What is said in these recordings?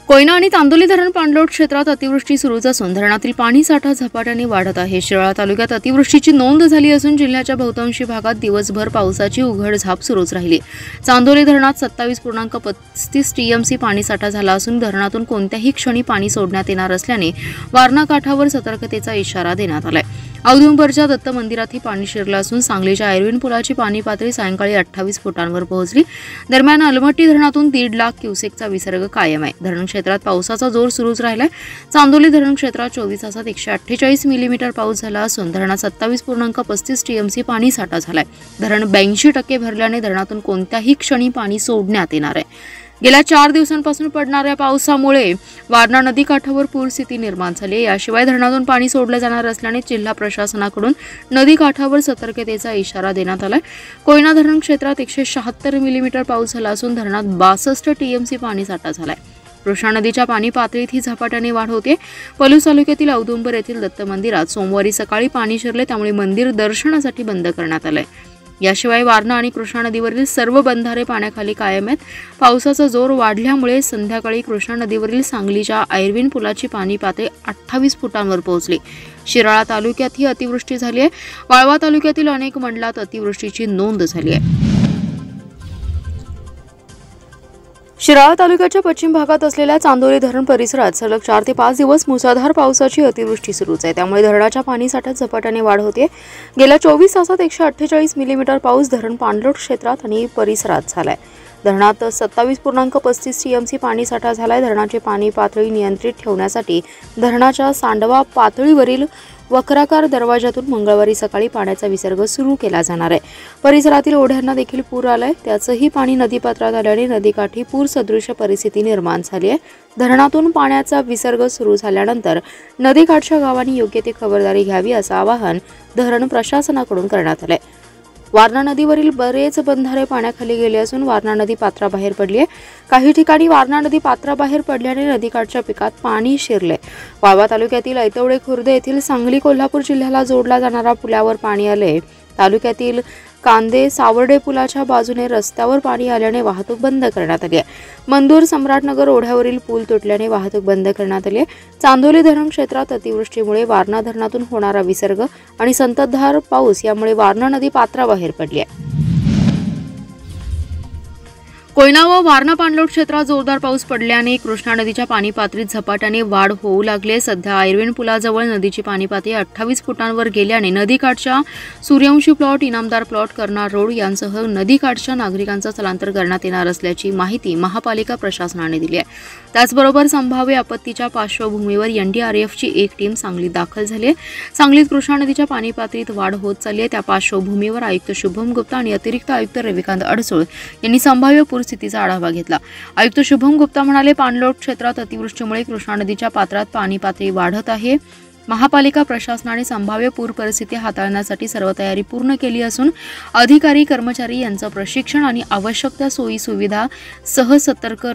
कोयना आणि चांदोली धरण पाणलोट क्षेत्रात अतिवृष्टी सुरूच असून धरणातील पाणी साठा झपाट्याने वाढत आहे। शिराळा तालुक्यात अतिवृष्टीची नोंद झाली असून जिल्ह्याच्या बहुतांशी भागात दिवसभर पावसाची उघडझाप सुरूच राहिली। चांदोली धरणात 27.35 टीएमसी पाणी साठा झाला असून धरणातून कोणत्याही क्षणी पाणी सोडण्यात येणार असल्याने वारणा काठावर सतर्कतेचा इशारा देण्यात आलाय। औदुंबरच्या दत्त मंदिरातही पाणी शिरलं असून सांगलीच्या आयर्विन पुलाची पाणी पातळी सायंकाळी 28 फुटांवर पोहोचली। दरम्यान अलमट्टी धरणातून 1.5 लाख क्युसेकचा विसर्ग कायम आहे। धरण क्षेत्रात पावसाचा जोर सुरूच राहिलाय। चांदोली धरण क्षेत्रात 24 तासात 148 मिलीमीटर पाऊस झाला असून धरणात 27.35 टीएमसी पाणी साठा झालाय। धरण 82% भरल्याने धरणातून कोणत्याही क्षणी पाणी सोडण्यात येणार आहे। गेल्या 4 दिवसांपासून पडणाऱ्या पावसामुळे वारणा नदीकाठावर पूरस्थिती निर्माण झाली। याशिवाय धरणातून पाणी सोडलं जाणार असल्याने जिल्हा प्रशासनाकडून नदीकाठावर सतर्कतेचा इशारा देण्यात आलाय। कोयना धरण क्षेत्रात 176 मिलीमीटर पाऊस झाला असून धरणात 62 टीएमसी पाणी साठा झालाय। कृष्णा नदीच्या पाणी पातळीत ही झपाट्याने वाढ होते। पलूस तालुक्यातील औदुंबर येथील दत्त मंदिरात सोमवारी सकाळी पाणी शिरले, त्यामुळे मंदिर दर्शनासाठी बंद करण्यात आले। याशिवाय वारणा आणि कृष्णा नदीवरील सर्व बंधारे पाण्याखाली कायम आहेत। पावसाचा जोर वाढल्यामुळे संध्याकाळी कृष्णा नदीवरील सांगलीच्या आयर्विन पुलाची पाणी पातळी 28 फुटांवर पोहोचली। शिराळा तालुक्यातही अतिवृष्टी झाली आहे। वाळवा तालुक्यातील अनेक मंडलात अतिवृष्टीची नोंद झाली आहे। शिराळा तालुक्याच्या पश्चिम भागात असलेल्या चांदोली धरण परिसरात सलग 4 ते 5 दिवस मुसळधार पावसाची अतिवृष्टी सुरूच आहे। त्यामुळे धरणाच्या पाणी साठ्यात झपाट्याने वाढ होते। गेल्या 24 तासात 148 मिलीमीटर पाऊस धरण पाणलोट क्षेत्रात आणि परिसरात झालाय। धरणात 27.35 टीएमसी पाणी साठा झालाय। धरणाची पाणी पातळी नियंत्रित ठेवण्यासाठी धरणाच्या सांडवा पातळीवरील वक्राकार दरवाजातून मंगळवारी सकाळी पाण्याचा विसर्ग सुरू केला जाणार आहे। परिसरातील ओढ्यांना देखील पूर आलाय। त्याचंही पाणी नदीपात्रात आल्याने नदीकाठी पूर सदृश परिस्थिती निर्माण झाली आहे। धरणातून पाण्याचा विसर्ग सुरू झाल्यानंतर नदीकाठच्या गावांनी योग्य ती खबरदारी घ्यावी असं आवाहन धरण प्रशासनाकडून करण्यात आलंय। वारणा नदीवरील बरेच बंधारे पाण्याखाली गेले असून वारणा नदी पात्राबाहेर पडली आहे। काही ठिकाणी वारणा नदी पात्राबाहेर पडल्याने नदीकाठच्या पिकात पाणी शिरले। वाळवा तालुक्यातील ऐतवडे खुर्द येथील सांगली कोल्हापूर जिल्ह्याला जोडला जाणारा पुलावर पाणी आले। तालुक्यातील कांदे सावर्डे पुलाच्या बाजूने रस्त्यावर पाणी आल्याने वाहतूक बंद करण्यात आली आहे। मंदूर सम्राटनगर ओढ्यावरील पूल तुटल्याने वाहतूक बंद करण्यात आली आहे। चांदोली धरण क्षेत्रात अतिवृष्टीमुळे वारणा धरणातून होणारा विसर्ग आणि संततधार पाऊस यामुळे वारणा नदी पात्राबाहेर पडली आहे। कोयना व वारणा पाणलोट क्षेत्रात जोरदार पाऊस पडल्याने कृष्णा नदीच्या पाणी पातळीत झपाट्याने वाढ होऊ लागली। सध्या आयर्विन पुलाजवळ नदीची पाणी पातळी 28 फुटांवर गेल्याने नदीकाठच्या सूर्यवंशी प्लॉट, इनामदार प्लॉट, करणार रोड यांसह नदीकाठच्या नागरिकांचं स्थलांतर करण्यात येणार असल्याची माहिती महापालिका प्रशासनाने दिली आहे। त्याचबरोबर संभाव्य आपत्तीच्या पार्श्वभूमीवर एनडीआरएफची एक टीम सांगलीत दाखल झाली आहे। सांगलीत कृष्णा नदीच्या पाणी पातळीत वाढ होत चालली आहे। त्या पार्श्वभूमीवर आयुक्त शुभम गुप्ता आणि अतिरिक्त आयुक्त रविकांत अडसूळ यांनी संभाव्य स्थितीचा आढावा घेतला। आयुक्त शुभम गुप्ता म्हणाले, पाणलोट क्षेत्रात अतिवृष्टीमुळे कृष्णा नदीच्या पात्रात पाणी पातळी वाढत आहे। महापालिका प्रशासनाने संभाव्य पूर परिस्थिती हाताळण्यासाठी सर्व तयारी पूर्ण केली असून अधिकारी कर्मचारी यांचं प्रशिक्षण आणि आवश्यक त्या सोयी सुविधा सह सतर्क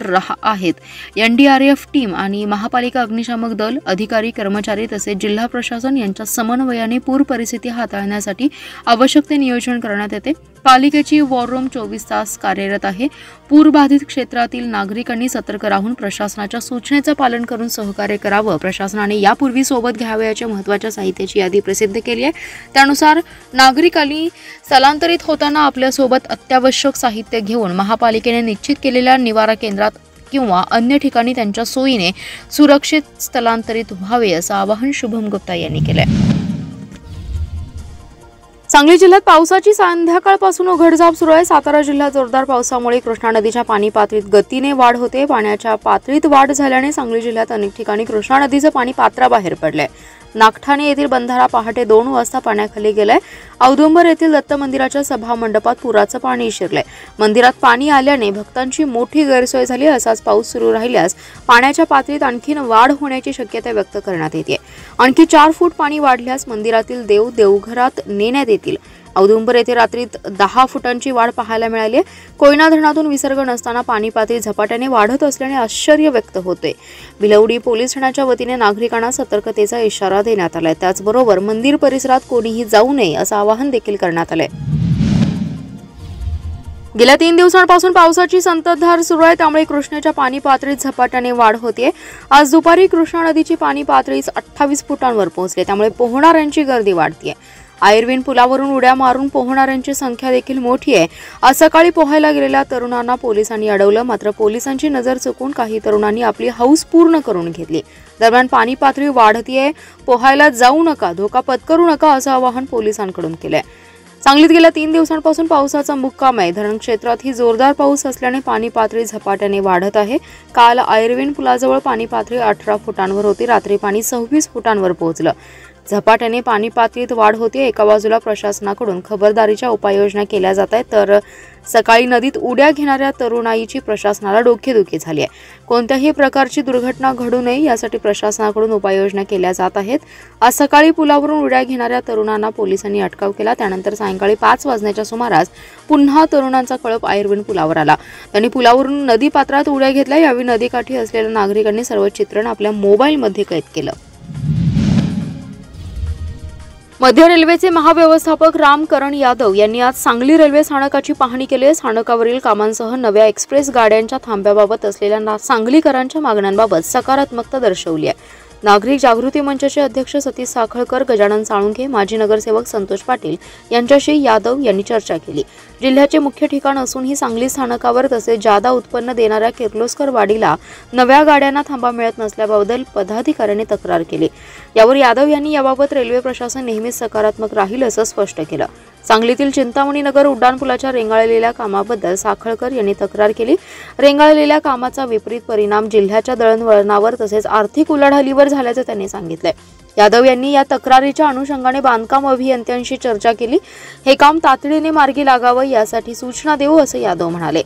आहेत। एनडीआरएफ टीम आणि महापालिका अग्निशामक दल, अधिकारी कर्मचारी तसेच जिल्हा प्रशासन यांच्या समन्वयाने पूर परिस्थिती हाताळण्यासाठी आवश्यक ते नियोजन करण्यात येते। पालिकेची वॉर रूम 24 तास कार्यरत आहे। पूरबाधित क्षेत्रातील नागरिकांनी सतर्क राहून प्रशासनाच्या सूचनेचं पालन करून सहकार्य करावं। प्रशासनाने यापूर्वी सोबत घ्यावयाच्या महत्त्वाच्या साहित्याची यादी प्रसिद्ध केली आहे। त्यानुसार नागरिकांनी स्थलांतरित होताना आपल्यासोबत अत्यावश्यक साहित्य घेऊन महापालिकेने निश्चित केलेल्या निवारा केंद्रात किंवा अन्य ठिकाणी त्यांच्या सोयीने सुरक्षित स्थलांतरित व्हावे असं आवाहन शुभम गुप्ता यांनी केलंय। सांगली जिल्ह्यात पावसाची संध्याकाळपासून उघडझाप सुरू आहे। सातारा जिल्ह्यात जोरदार पावसामुळे कृष्णा नदीच्या पाणी पातळीत गतीने वाढ होते। पाण्याच्या पातळीत वाढ झाल्याने सांगली जिल्ह्यात अनेक ठिकाणी कृष्णा नदीचं पाणी पात्राबाहेर पडलंय। नागठाणे येथील बंधारा पहाटे 2 वाजता पाण्याखाली गेलाय। औदुंबर येथील दत्त मंदिराच्या सभा मंडपात पुराचं पाणी शिरलंय। मंदिरात पाणी आल्याने भक्तांची मोठी गैरसोय झाली। असाच पाऊस सुरू राहिल्यास पाण्याच्या पातळीत आणखीन वाढ होण्याची शक्यता व्यक्त करण्यात येते। आणखी 4 फूट पाणी वाढल्यास मंदिरातील देव देवघरात नेण्यात येतील। औदुंबर येथे रात्रीत 10 फुटांची वाढ पाहायला मिळाली। कोयना धरणातून विसर्ग नसताना पाणी पातळी झपाट्याने वाढत असल्याने आश्चर्य व्यक्त होते। बिलवडी पोलीस ठाण्याच्या वतीने नागरिकांना सतर्कतेचा इशारा देण्यात आलाय। त्याचबरोबर मंदिर परिसरात कोणीही जाऊ नये असं आवाहन देखील करण्यात आलंय। गेल्या 3 दिवसांपासून पावसाची संततधार सुरू आहे, त्यामुळे कृष्णेच्या पाणी पातळीत झपाट्याने वाढ होते। आज दुपारी कृष्णा नदीची पाणी पातळी 28 फुटांवर पोहोचली, त्यामुळे पोहणाऱ्यांची गर्दी वाढते। आयर्विन पुलावरून उड्या मारून पोहणाऱ्यांची संख्या देखील मोठी आहे। आज सकाळी पोहायला गेलेल्या तरुणांना पोलिसांनी अडवलं, मात्र पोलिसांची नजर चुकून काही तरुणांनी आपली हौस पूर्ण करून घेतली। दरम्यान पाणी पातळी वाढतीये, पोहायला जाऊ नका, धोका पत्करू नका असं आवाहन पोलिसांकडून केलंय। सांगलीत गेल्या 3 दिवसांपासून पावसाचा मुक्काम आहे। धरण क्षेत्रातही जोरदार पाऊस असल्याने पाणी पातळी झपाट्याने वाढत आहे। काल आयर्विन पुलाजवळ पाणी पातळी 18 फुटांवर होती, रात्री पाणी 26 फुटांवर पोहोचलं। झपाट्याने पाणी पातळीत वाढ होते। एका बाजूला प्रशासनाकडून खबरदारीच्या उपाययोजना केल्या जात आहेत, तर सकाळी नदीत उड्या घेणाऱ्या तरुणाईची प्रशासनाला डोकेदुखी झाली आहे। कोणत्याही प्रकारची दुर्घटना घडू नये यासाठी प्रशासनाकडून उपाययोजना केल्या जात आहेत। आज सकाळी पुलावरून उड्या घेणाऱ्या तरुणांना पोलिसांनी अटकाव केला। त्यानंतर सायंकाळी 5 वाजण्याच्या सुमारास पुन्हा तरुणांचा कळप आयर्विन पुलावर आला। त्यांनी पुलावरून नदी पात्रात उड्या घेतल्या। यावेळी नदीकाठी असलेल्या नागरिकांनी सर्व चित्रण आपल्या मोबाईलमध्ये कैद केलं। मध्य रेल्वेचे महाव्यवस्थापक रामकरण यादव यांनी आज सांगली रेल्वे स्थानकाची पाहणी केली। स्थानकावरील कामांसह नव्या एक्सप्रेस गाड्यांच्या थांब्याबाबत असलेल्या सांगलीकरांच्या मागण्यांबाबत सकारात्मकता दर्शवली आहे। नागरिक जागृती मंचाचे अध्यक्ष सतीश साखळकर, गजानन साळुंखे, माजी नगरसेवक संतोष पाटील यांच्याशी यादव यांनी चर्चा केली। जिल्ह्याचे मुख्य ठिकाण असूनही सांगली स्थानकावर तसेच जादा उत्पन्न देणाऱ्या किर्लोस्कर वाडीला नव्या गाड्यांना थांबा मिळत नसल्याबद्दल पदाधिकाऱ्यांनी तक्रार केली। यावर यादव यांनी याबाबत रेल्वे प्रशासन नेहमीच सकारात्मक राहील असं स्पष्ट केलं। सांगलीतील चिंतामणी नगर उड्डाणपुलाच्या रेंगाळलेल्या कामाबद्दल साखळकर यांनी तक्रार केली। रेंगाळलेल्या कामाचा विपरीत परिणाम जिल्ह्याच्या दळणवळणावर तसेच आर्थिक उलाढालीवर झाल्याचं त्यांनी सांगितलंय। यादव यांनी या तक्रारीच्या अनुषंगाने बांधकाम अभियंत्यांशी चर्चा केली। हे काम तातडीने मार्गी लागावं यासाठी सूचना देऊ असं यादव म्हणाले।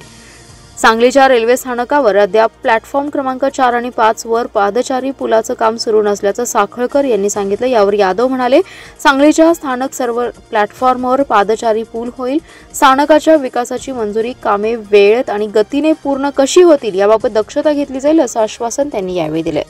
सांगलीच्या रेल्वे स्थानकावर अद्याप प्लॅटफॉर्म क्रमांक 4 आणि 5 वर पादचारी पुलाचं काम सुरू नसल्याचं साखळकर यांनी सांगितलं। यावर यादव म्हणाले, सांगलीच्या स्थानक सर्व प्लॅटफॉर्मवर पादचारी पूल होईल। स्थानकाच्या विकासाची मंजुरी कामे वेळेत आणि गतीने पूर्ण कशी होतील याबाबत दक्षता घेतली जाईल असं आश्वासन त्यांनी यावेळी दिले।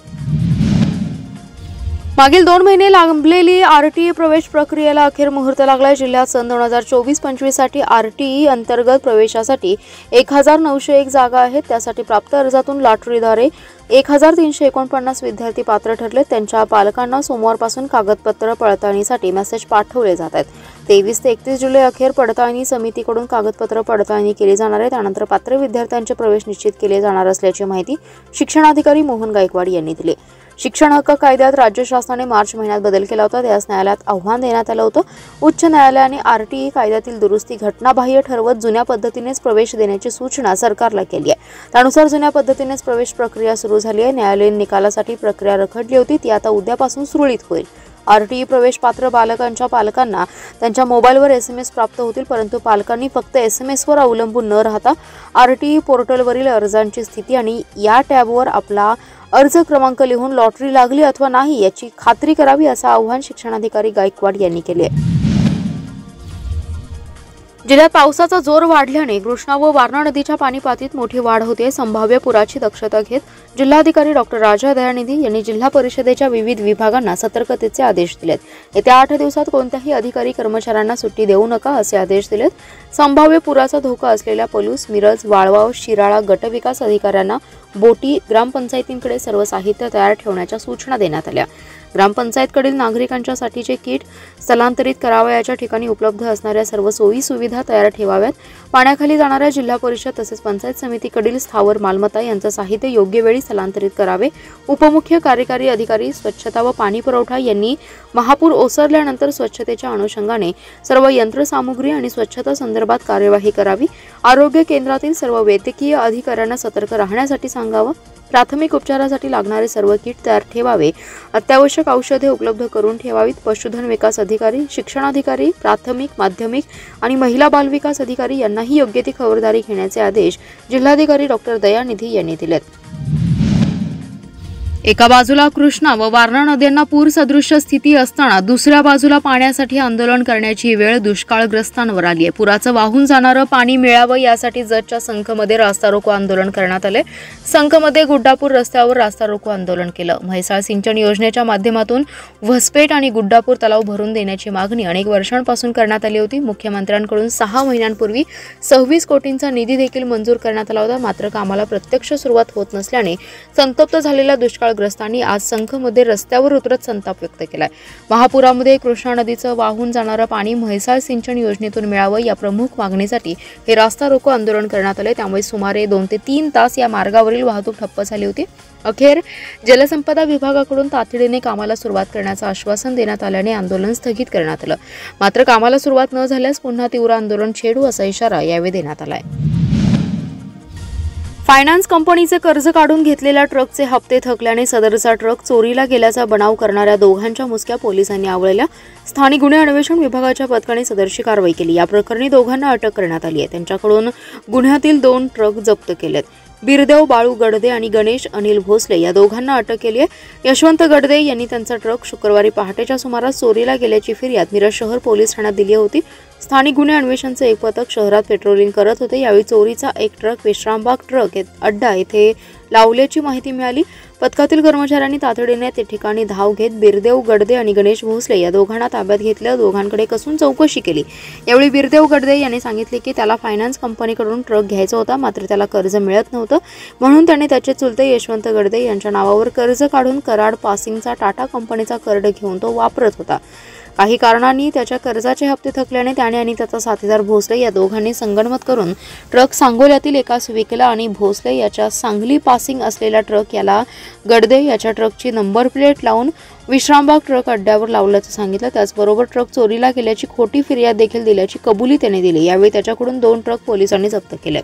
मागील 2 महिने लांबलेली आरटीई प्रवेश प्रक्रियेला अखेर मुहूर्त लागलाय। जिल्ह्यात सन 2024-25 साठी आरटीई अंतर्गत प्रवेशासाठी 1901 जागा आहेत। त्यासाठी प्राप्त अर्जातून लॉटरीद्वारे 1349 विद्यार्थी पात्र ठरले। त्यांच्या पालकांना सोमवारपासून कागदपत्र पडताळणीसाठी मेसेज पाठवले जात आहेत। 23 ते 31 जुलै अखेर पडताळणी समितीकडून कागदपत्र पडताळणी केली जाणार आहे। त्यानंतर पात्र विद्यार्थ्यांचे प्रवेश निश्चित केले जाणार असल्याची माहिती शिक्षणाधिकारी मोहन गायकवाड यांनी दिली। शिक्षण हक्क कायद्यात राज्य शासनाने मार्च महिन्यात बदल केला होता, त्यास न्यायालयात आव्हान देण्यात आलं होतं। उच्च न्यायालयाने आरटीई कायद्यातील दुरुस्ती घटनाबाह्य ठरवत जुन्या पद्धतीनेच प्रवेश देण्याची सूचना सरकारला केली आहे। त्यानुसार जुन्या पद्धतीनेच प्रवेश प्रक्रिया सुरू झाली आहे। न्यायालयीन निकालासाठी प्रक्रिया रखडली होती, ती आता उद्यापासून सुरळीत होईल। आरटीई प्रवेश पात्र बालकांच्या पालकांना त्यांच्या मोबाईलवर SMS प्राप्त होतील, परंतु पालकांनी फक्त SMSवर अवलंबून न राहता आरटीई पोर्टलवरील अर्जांची स्थिती आणि या टॅबवर आपला अर्ज क्रमांक लिहून लॉटरी लागली अथवा नाही याची खात्री करावी असं आवाहन शिक्षणाधिकारी गायकवाड यांनी केले। जिल्ह्यात पावसाचा जोर वाढल्याने कृष्णा व वारणा नदीच्या पाणी पातळीत मोठी वाढ होते। संभाव्य पुराची दक्षता घेत जिल्हाधिकारी डॉक्टर राजा दयानिधी यांनी जिल्हा परिषदेच्या विविध विभागांना सतर्कतेचे आदेश दिलेत। येत्या 8 दिवसात कोणत्याही अधिकारी कर्मचाऱ्यांना सुट्टी देऊ नका असे आदेश दिलेत। संभाव्य पुराचा धोका असलेल्या पलूस, मिरज, वाळवा, शिराळा गटविकास अधिकाऱ्यांना बोटी, ग्रामपंचायतींकडे सर्व साहित्य तयार ठेवण्याच्या सूचना देण्यात आल्या। ग्रामपंचायतकडील नागरिकांच्यासाठीचे किट स्थलांतरित करावयाच्या ठिकाणी उपलब्ध असणाऱ्या सर्व सोयी सुविधा तयार ठेवाव्यात। पाण्याखाली जाणाऱ्या जिल्हा परिषद तसेच पंचायत समितीकडील स्थावर मालमत्ता यांचं साहित्य योग्य वेळी स्थलांतरित करावे। उपमुख्य कार्यकारी अधिकारी स्वच्छता व पाणी पुरवठा यांनी महापूर ओसरल्यानंतर स्वच्छतेच्या अनुषंगाने सर्व यंत्रसामुग्री आणि स्वच्छता संदर्भात कार्यवाही करावी। आरोग्य केंद्रातील सर्व वैद्यकीय अधिकाऱ्यांना सतर्क राहण्यासाठी सांगावं। प्राथमिक उपचारासाठी लागणारे सर्व किट तयार ठेवावे। अत्यावश्यक औषधे उपलब्ध करून ठेवावीत। पशुधन विकास अधिकारी, शिक्षणाधिकारी, प्राथमिक, माध्यमिक आणि महिला बाल विकास अधिकारी यांनाही योग्य ती खबरदारी घेण्याचे आदेश जिल्हाधिकारी डॉक्टर दयानिधी यांनी दिलेत। एका बाजूला कृष्णा व वारणा नद्यांना पूर सदृश्य स्थिती असताना दुसऱ्या बाजूला पाण्यासाठी आंदोलन करण्याची वेळ दुष्काळग्रस्तांवर आली आहे। पुराचं वाहून जाणारं पाणी मिळावं यासाठी जतच्या संखमध्ये रास्ता रोको आंदोलन करण्यात आले। संखमध्ये गुड्डापूर रस्त्यावर रास्ता रोको आंदोलन केलं। म्हैसाळ सिंचन योजनेच्या माध्यमातून व्हसपेट आणि गुड्डापूर तलाव भरून देण्याची मागणी अनेक वर्षांपासून करण्यात आली होती। मुख्यमंत्र्यांकडून 6 महिन्यांपूर्वी 26 कोटींचा निधी देखील मंजूर करण्यात आला होता, मात्र कामाला प्रत्यक्ष सुरुवात होत नसल्याने संतप्त झालेल्या दुष्काळग्रस्तांनी आज संखमध्ये रस्त्यावर उतरत संताप व्यक्त केलाय। महापुरामध्ये कृष्णा नदीचं वाहून जाणारं पाणी म्हैसाळ सिंचन योजनेतून मिळावं या प्रमुख मागणीसाठी हे रास्ता रोको आंदोलन करण्यात आले। त्यामुळे सुमारे 2 ते 3 तास या मार्गावरील वाहतूक ठप्प झाली होती। अखेर जलसंपदा विभागाकडून तातडीने कामाला सुरुवात करण्याचं आश्वासन देण्यात आल्याने आंदोलन स्थगित करण्यात आलं, मात्र कामाला सुरुवात न झाल्यास पुन्हा तीव्र आंदोलन छेडू असा इशारा यावेळी देण्यात आलाय। फायनान्स कंपनीचे कर्ज काढून घेतलेल्या ट्रकचे हप्ते थकल्याने सदरचा ट्रक चोरीला गेल्याचा बनाव करणाऱ्या दोघांच्या मुसक्या पोलिसांनी आवळल्या। स्थानिक गुन्हे अन्वेषण विभागाच्या पथकाने सदरची कारवाई केली। या प्रकरणी दोघांना अटक करण्यात आली आहे। त्यांच्याकडून गुन्ह्यातील 2 ट्रक जप्त केलेत। बिरदेव बाळू गडदे आणि गणेश अनिल भोसले या दोघांना अटक केली आहे। यशवंत गडदे यांनी त्यांचा ट्रक शुक्रवारी पहाटेच्या सुमारास चोरीला गेल्याची फिर्याद मिरज शहर पोलीस ठाण्यात दिली होती। स्थानिक गुन्हे अन्वेषणचे एक पथक शहरात पेट्रोलिंग करत होते। यावेळी चोरीचा एक ट्रक विश्रामबाग ट्रक अड्डा येथे लावल्याची माहिती मिळाली। पथकातील कर्मचाऱ्यांनी तातडीने ते ठिकाणी धाव घेत बिरदेव गडदे आणि गणेश भोसले या दोघांना ताब्यात घेतलं। दोघांकडे कसून चौकशी केली। यावेळी बिरदेव गडदे यांनी सांगितले की त्याला फायनान्स कंपनीकडून ट्रक घ्यायचा होता, मात्र त्याला कर्ज मिळत नव्हतं, म्हणून त्याने त्याचे चुलते यशवंत गडदे यांच्या नावावर कर्ज काढून कराड पासिंगचा टाटा कंपनीचा कार्ड घेऊन तो वापरत होता। काही कारणांनी त्याच्या कर्जाचे हप्ते थकल्याने त्याने आणि त्याचा साथीदार भोसले या दोघांनी संगनमत करून ट्रक सांगोल्यातील एकास विकला आणि भोसले याच्या सांगली पासिंग असलेला ट्रक याला गडदे याच्या ट्रकची नंबर प्लेट लावून विश्रामबाग ट्रक अड्ड्यावर लावल्याचं सांगितलं। त्याचबरोबर ट्रक चोरीला गेल्याची खोटी फिर्याद देखील दिल्याची कबुली त्याने दिली। यावेळी त्याच्याकडून 2 ट्रक पोलिसांनी जप्त केले।